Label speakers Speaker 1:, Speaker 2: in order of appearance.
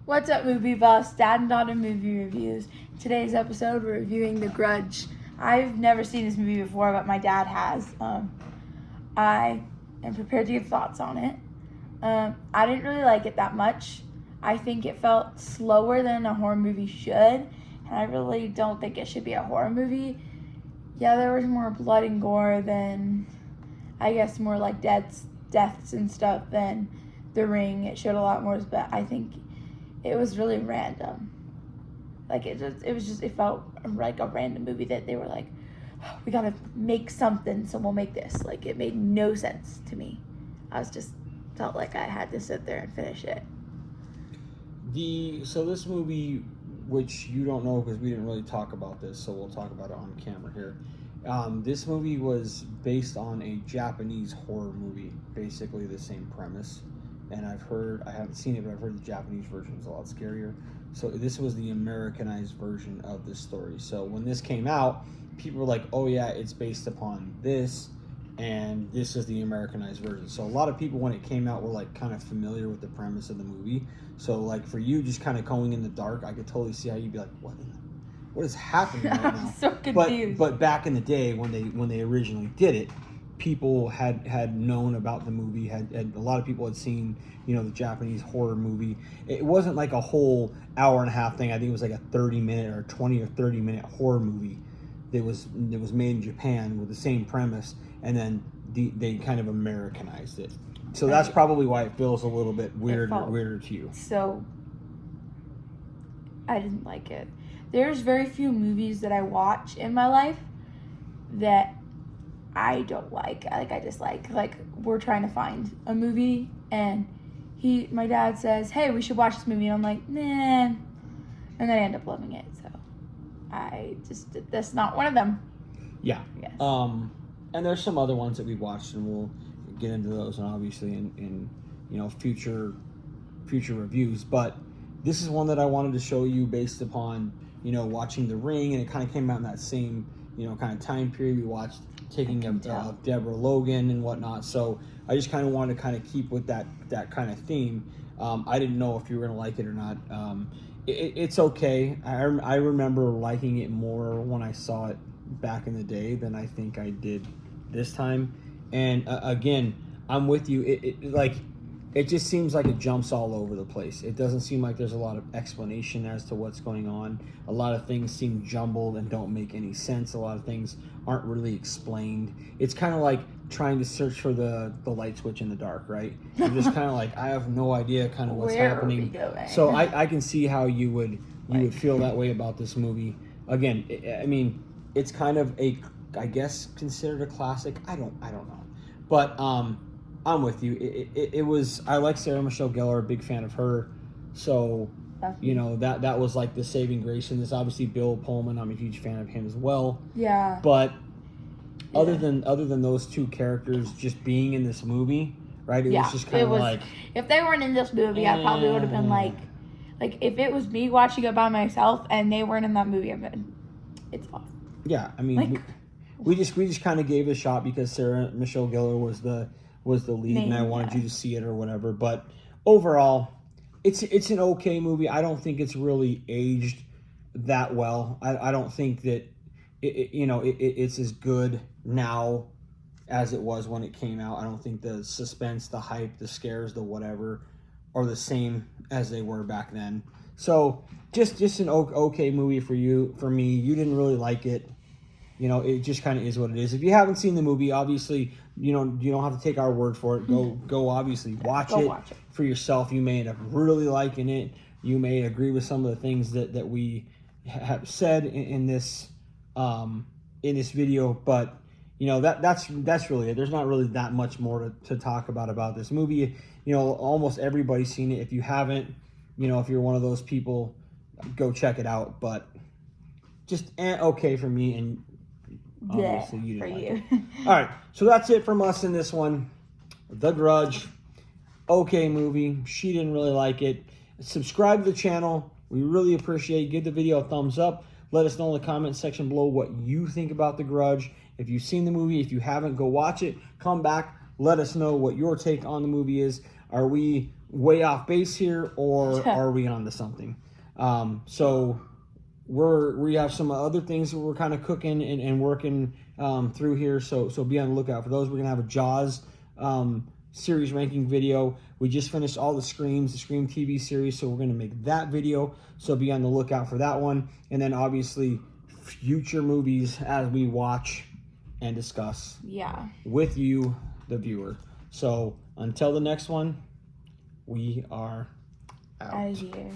Speaker 1: What's up, movie buffs? Dad and daughter movie reviews. Today's episode, we're reviewing The Grudge. I've never seen this movie before, but my dad has. I am prepared to give thoughts on it. I didn't really like it that much. I think it felt slower than a horror movie should, and I really don't think it should be a horror movie. Yeah, there was more blood and gore than, I guess, more like deaths and stuff than The Ring. It showed a lot more, but I think it was really random. Like it felt like a random movie that they were like, oh, we gotta make something, so we'll make this. Like it made no sense to me. Felt like I had to sit there and finish it.
Speaker 2: So this movie, which you don't know because we didn't really talk about this, so we'll talk about it on camera here. This movie was based on a Japanese horror movie, basically the same premise. And I haven't seen it, but I've heard the Japanese version is a lot scarier. So this was the Americanized version of this story. So when this came out, people were like, oh yeah, it's based upon this, and this is the Americanized version. So a lot of people, when it came out, were like kind of familiar with the premise of the movie. So like for you, just kind of going in the dark, I could totally see how you'd be like, what is happening right now?
Speaker 1: I'm so confused.
Speaker 2: But back in the day when they originally did it, people had known about the movie. Had a lot of people had seen, the Japanese horror movie. It wasn't like a whole hour and a half thing. I think it was like a 30-minute or 20 or 30-minute horror movie that was made in Japan with the same premise, and then they kind of Americanized it. So that's probably why it feels a little bit weirder to you.
Speaker 1: So I didn't like it. There's very few movies that I watch in my life that I don't like. I dislike. Like we're trying to find a movie, and my dad says, "Hey, we should watch this movie," and I'm like, "Nah," and then I end up loving it. So that's not one of them.
Speaker 2: Yeah.
Speaker 1: Yes.
Speaker 2: And there's some other ones that we watched, and we'll get into those, and obviously in future reviews. But this is one that I wanted to show you based upon watching The Ring, and it kind of came out in that same kind of time period. We watched Taking of Deborah Logan and whatnot. So I just kind of wanted to kind of keep with that kind of theme. I didn't know if you were gonna like it or not. It's okay. I remember liking it more when I saw it back in the day than I think I did this time. And again, I'm with you. It just seems like it jumps all over the place. It doesn't seem like there's a lot of explanation as to what's going on. A lot of things seem jumbled and don't make any sense. A lot of things aren't really explained. It's kind of like trying to search for the light switch in the dark, right? You're just kind of like, I have no idea kind of what's happening.
Speaker 1: Where are we going?
Speaker 2: So I can see how you would feel that way about this movie. Again, I mean, it's kind of I guess considered a classic. I don't know, but I'm with you. It was. I like Sarah Michelle Gellar, a big fan of her. So that was like the saving grace in this. Obviously, Bill Pullman. I'm a huge fan of him as well.
Speaker 1: Yeah.
Speaker 2: But other than those two characters just being in this movie, right? It was just kind of like,
Speaker 1: if they weren't in this movie, I probably would have been like if it was me watching it by myself and they weren't in that movie, it's off.
Speaker 2: Yeah, I mean, we just kind of gave it a shot because Sarah Michelle Gellar was the lead, and I wanted you to see it or whatever. But overall, it's an okay movie. I don't think it's really aged that well. I don't think that it's as good now as it was when it came out. I don't think the suspense, the hype, the scares, the whatever are the same as they were back then. So just an okay movie for me. You didn't really like it. It just kind of is what it is. If you haven't seen the movie, obviously, you don't have to take our word for it. Go obviously watch it for yourself. You may end up really liking it. You may agree with some of the things that we have said in this video, but that's really it. There's not really that much more to talk about this movie. Almost everybody's seen it. If you haven't, if you're one of those people, go check it out. But just okay for me, and obviously you didn't like it. All right, so that's it from us in this one. The Grudge, okay movie. She didn't really like it. Subscribe to the channel. We really appreciate it. Give the video a thumbs up. Let us know in the comment section below what you think about The Grudge. If you've seen the movie, if you haven't, go watch it. Come back. Let us know what your take on the movie is. are we way off base here, or are we onto something? So we have some other things that we're kind of cooking and working through here. So be on the lookout for those. We're gonna have a Jaws series ranking video. We just finished all the Scream TV series, so we're gonna make that video. So be on the lookout for that one. And then obviously future movies as we watch and discuss with you, the viewer. So until the next one, we are out.
Speaker 1: Out of here.